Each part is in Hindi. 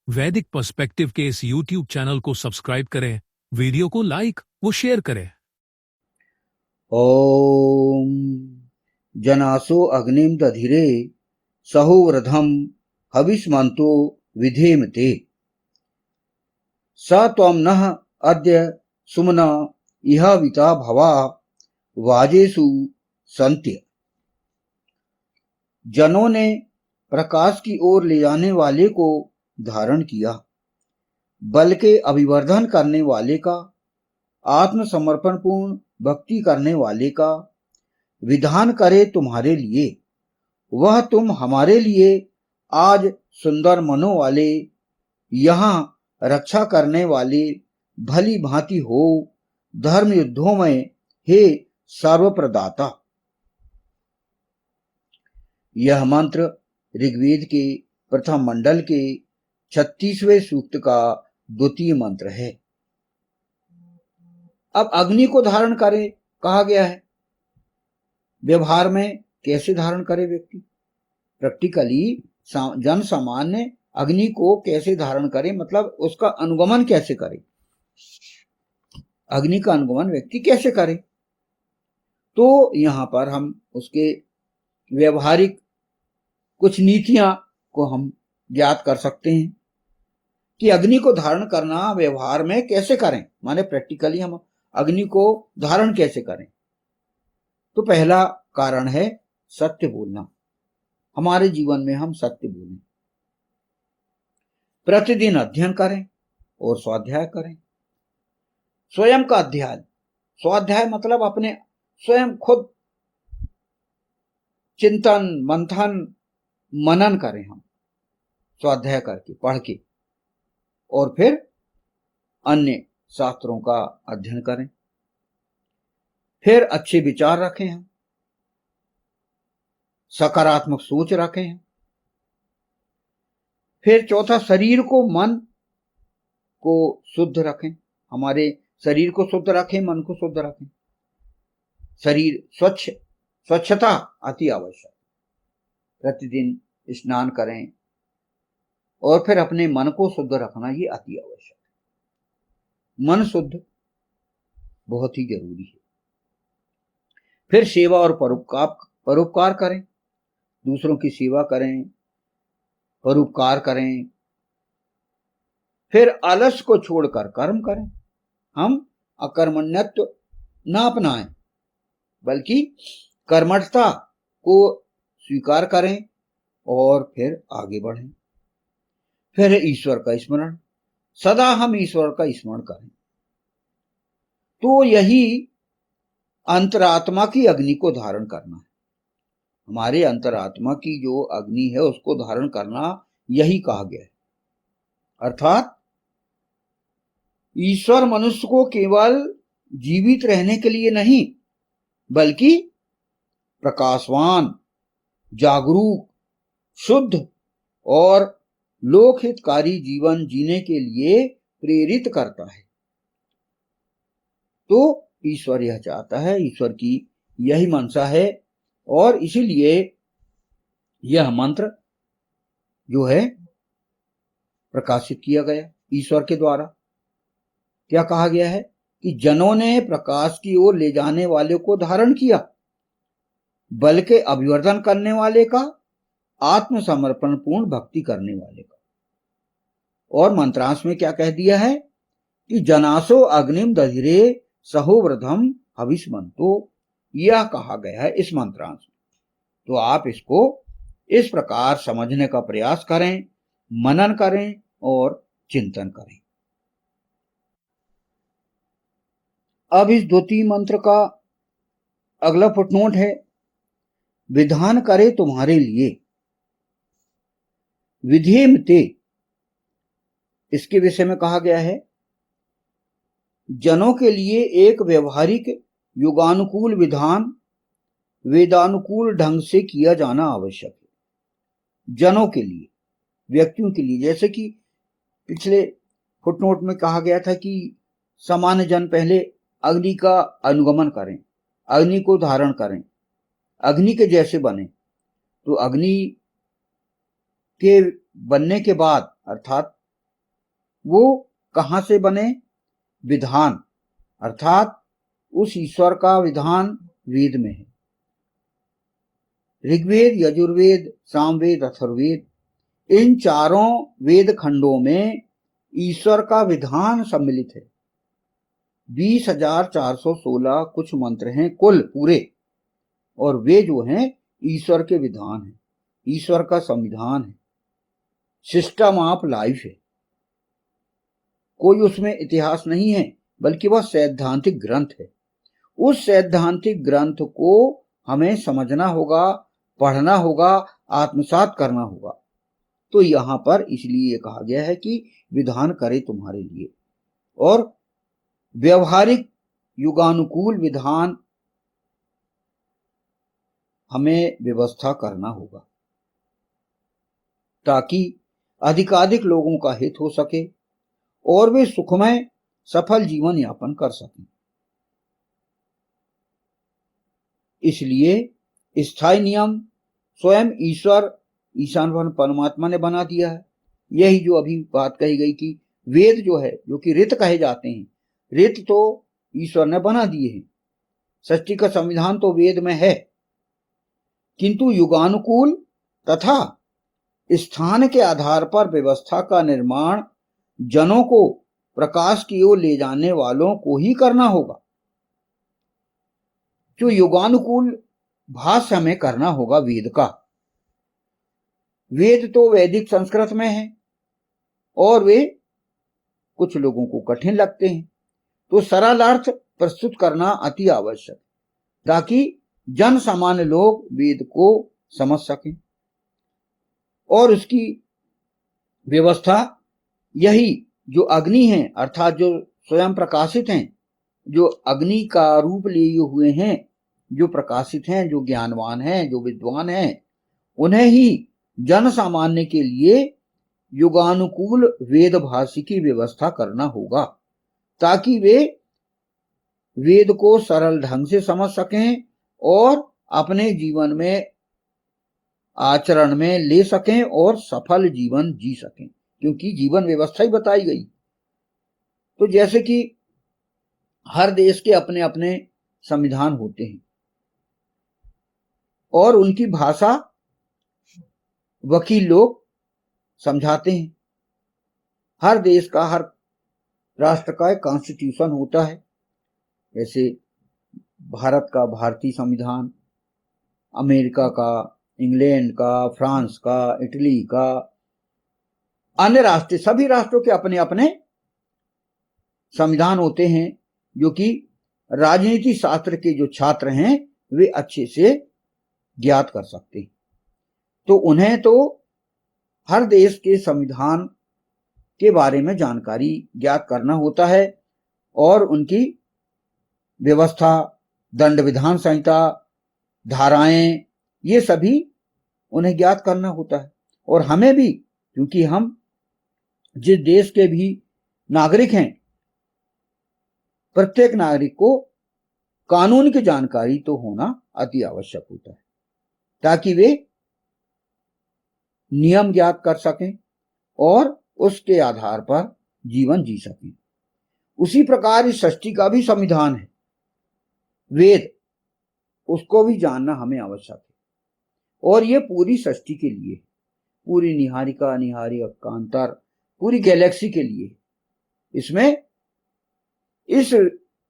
वैदिक पर्सपेक्टिव के इस YouTube चैनल को सब्सक्राइब करें, वीडियो को लाइक व शेयर करें। ओम जनासो अग्निम दधिरे सहुव्रधम हविष्मन्तो विधेम ते स त्वं नः अद्य सुमना इह विता भवा वाजेषु संत्य। जनों ने प्रकाश की ओर ले जाने वाले को धारण किया, बल के अभिवर्धन करने वाले का, आत्मसमर्पण पूर्ण भक्ति करने वाले का विधान करे तुम्हारे लिए। वह तुम हमारे लिए आज सुंदर मनों वाले, यहाँ रक्षा करने वाले भली भांति हो धर्म युद्धों में हे सर्वप्रदाता। यह मंत्र ऋग्वेद के प्रथम मंडल के 36वें सूक्त का द्वितीय मंत्र है। अब अग्नि को धारण करे कहा गया है। व्यवहार में कैसे धारण करे व्यक्ति? प्रैक्टिकली जन सामान्य अग्नि को कैसे धारण करे, मतलब उसका अनुगमन कैसे करे, अग्नि का अनुगमन व्यक्ति कैसे करे। तो यहां पर हम उसके व्यवहारिक कुछ नीतियां को हम ज्ञात कर सकते हैं कि अग्नि को धारण करना व्यवहार में कैसे करें, माने प्रैक्टिकली हम अग्नि को धारण कैसे करें। तो पहला कारण है सत्य बोलना। हमारे जीवन में हम सत्य बोलें, प्रतिदिन अध्ययन करें और स्वाध्याय करें। स्वयं का अध्ययन, स्वाध्याय मतलब अपने स्वयं खुद चिंतन मंथन मनन करें, हम स्वाध्याय करके पढ़ के, और फिर अन्य शास्त्रों का अध्ययन करें। फिर अच्छे विचार रखें, हम सकारात्मक सोच रखें हम। फिर चौथा, शरीर को मन को शुद्ध रखें, हमारे शरीर को शुद्ध रखें, मन को शुद्ध रखें। शरीर स्वच्छता अति आवश्यक, प्रतिदिन स्नान करें और फिर अपने मन को शुद्ध रखना ये अति आवश्यक है। मन शुद्ध बहुत ही जरूरी है। फिर सेवा और परोपकार करें, दूसरों की सेवा करें, परोपकार करें। फिर आलस को छोड़कर कर्म करें, हम अकर्मण्यत्व न अपनाएं बल्कि कर्मठता को स्वीकार करें और फिर आगे बढ़ें। फिर ईश्वर का स्मरण, सदा हम ईश्वर का स्मरण करें। तो यही अंतरात्मा की अग्नि को धारण करना है। हमारे अंतरात्मा की जो अग्नि है उसको धारण करना यही कहा गया है। अर्थात ईश्वर मनुष्य को केवल जीवित रहने के लिए नहीं बल्कि प्रकाशवान, जागरूक, शुद्ध और लोकहितकारी जीवन जीने के लिए प्रेरित करता है। तो ईश्वर यह चाहता है, ईश्वर की यही मंशा है, और इसीलिए यह मंत्र जो है प्रकाशित किया गया ईश्वर के द्वारा। क्या कहा गया है कि जनों ने प्रकाश की ओर ले जाने वाले को धारण किया, बल के अभिवर्धन करने वाले का, आत्मसमर्पण पूर्ण भक्ति करने वाले का। और मंत्रांश में क्या कह दिया है कि जनासो अग्निम दधिरे सहोव्रधम हविष्मन्तो, यह कहा गया है इस मंत्रांश में। तो आप इसको इस प्रकार समझने का प्रयास करें, मनन करें और चिंतन करें। अब इस द्वितीय मंत्र का अगला फुटनोट है, विधान करे तुम्हारे लिए। विधेम ते, इसके विषय में कहा गया है जनों के लिए एक व्यवहारिक युगानुकूल विधान वेदानुकूल ढंग से किया जाना आवश्यक है। जनों के लिए, व्यक्तियों के लिए, जैसे कि पिछले फुटनोट में कहा गया था कि सामान्य जन पहले अग्नि का अनुगमन करें, अग्नि को धारण करें, अग्नि के जैसे बने। तो अग्नि के बनने के बाद, अर्थात वो कहां से बने? विधान, अर्थात उस ईश्वर का विधान वेद में है। ऋग्वेद, यजुर्वेद, सामवेद, अथर्ववेद, इन चारों वेद खंडों में ईश्वर का विधान सम्मिलित है। 20,416 कुछ मंत्र हैं कुल पूरे, और वे जो हैं ईश्वर के विधान हैं, ईश्वर का संविधान है, सिस्टम ऑफ लाइफ है। कोई उसमें इतिहास नहीं है, बल्कि वह सैद्धांतिक ग्रंथ है। उस सैद्धांतिक ग्रंथ को हमें समझना होगा, पढ़ना होगा, आत्मसात करना होगा। तो यहां पर इसलिए कहा गया है कि विधान करे तुम्हारे लिए, और व्यवहारिक युगानुकूल विधान हमें व्यवस्था करना होगा, ताकि अधिकाधिक लोगों का हित हो सके और वे सुखमय सफल जीवन यापन कर सकें। इसलिए स्थायी नियम स्वयं ईश्वर, ईशान परमात्मा ने बना दिया है। यही जो अभी बात कही गई कि वेद जो है, जो कि ऋत कहे जाते हैं, ऋत तो ईश्वर ने बना दिए हैं। सृष्टि का संविधान तो वेद में है, किंतु युगानुकूल तथा स्थान के आधार पर व्यवस्था का निर्माण जनों को प्रकाश की ओर ले जाने वालों को ही करना होगा। जो युगानुकूल भाष्य हमें करना होगा वेद का। वेद तो वैदिक संस्कृत में है और वे कुछ लोगों को कठिन लगते हैं, तो सरल अर्थ प्रस्तुत करना अति आवश्यक, ताकि जन सामान्य लोग वेद को समझ सकें। और उसकी व्यवस्था यही जो अग्नि है, अर्थात जो स्वयं प्रकाशित हैं, जो अग्नि का रूप लिए हुए हैं, जो प्रकाशित हैं, जो ज्ञानवान हैं, जो विद्वान हैं, उन्हें ही जन सामान्य के लिए युगानुकूल वेद भाष्य की व्यवस्था करना होगा, ताकि वे वेद को सरल ढंग से समझ सकें और अपने जीवन में आचरण में ले सकें और सफल जीवन जी सकें, क्योंकि जीवन व्यवस्था ही बताई गई। तो जैसे कि हर देश के अपने अपने संविधान होते हैं और उनकी भाषा वकील लोग समझाते हैं। हर देश का, हर राष्ट्र का एक कॉन्स्टिट्यूशन होता है। जैसे भारत का भारतीय संविधान, अमेरिका का, इंग्लैंड का, फ्रांस का, इटली का, अन्य राष्ट्र, सभी राष्ट्रों के अपने अपने संविधान होते हैं, जो कि राजनीति शास्त्र के जो छात्र हैं वे अच्छे से ज्ञात कर सकते हैं। तो उन्हें तो हर देश के संविधान के बारे में जानकारी ज्ञात करना होता है और उनकी व्यवस्था, दंड विधान संहिता, धाराएं, ये सभी उन्हें ज्ञात करना होता है। और हमें भी, क्योंकि हम जिस देश के भी नागरिक हैं, प्रत्येक नागरिक को कानून की जानकारी तो होना अति आवश्यक होता है, ताकि वे नियम ज्ञात कर सकें और उसके आधार पर जीवन जी सकें। उसी प्रकार इस सृष्टि का भी संविधान है, वेद, उसको भी जानना हमें आवश्यक है। और ये पूरी सृष्टि के लिए, पूरी निहारिका, निहारिकांतर, पूरी गैलेक्सी के लिए। इसमें इस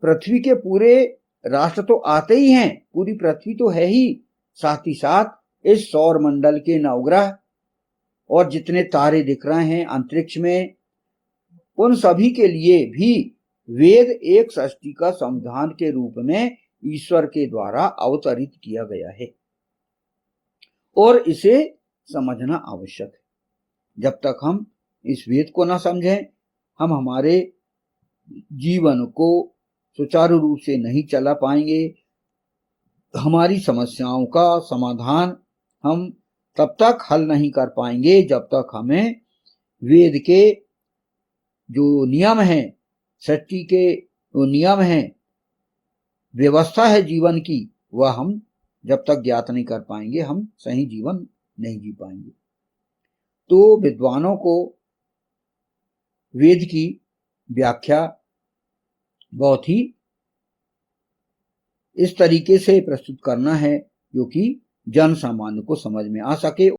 पृथ्वी के पूरे राष्ट्र तो आते ही हैं, पूरी पृथ्वी तो है ही, साथ ही साथ इस सौर मंडल के नवग्रह और जितने तारे दिख रहे हैं अंतरिक्ष में, उन सभी के लिए भी वेद एक सृष्टि का संविधान के रूप में ईश्वर के द्वारा अवतरित किया गया है और इसे समझना आवश्यक है। जब तक हम इस वेद को न समझें, हम हमारे जीवन को सुचारू रूप से नहीं चला पाएंगे। हमारी समस्याओं का समाधान हम तब तक हल नहीं कर पाएंगे जब तक हमें वेद के जो नियम हैं, सृष्टि के जो नियम हैं, व्यवस्था है जीवन की, वह हम जब तक ज्ञात नहीं कर पाएंगे, हम सही जीवन नहीं जी पाएंगे। तो विद्वानों को वेद की व्याख्या बहुत ही इस तरीके से प्रस्तुत करना है जो कि जन सामान्य को समझ में आ सके।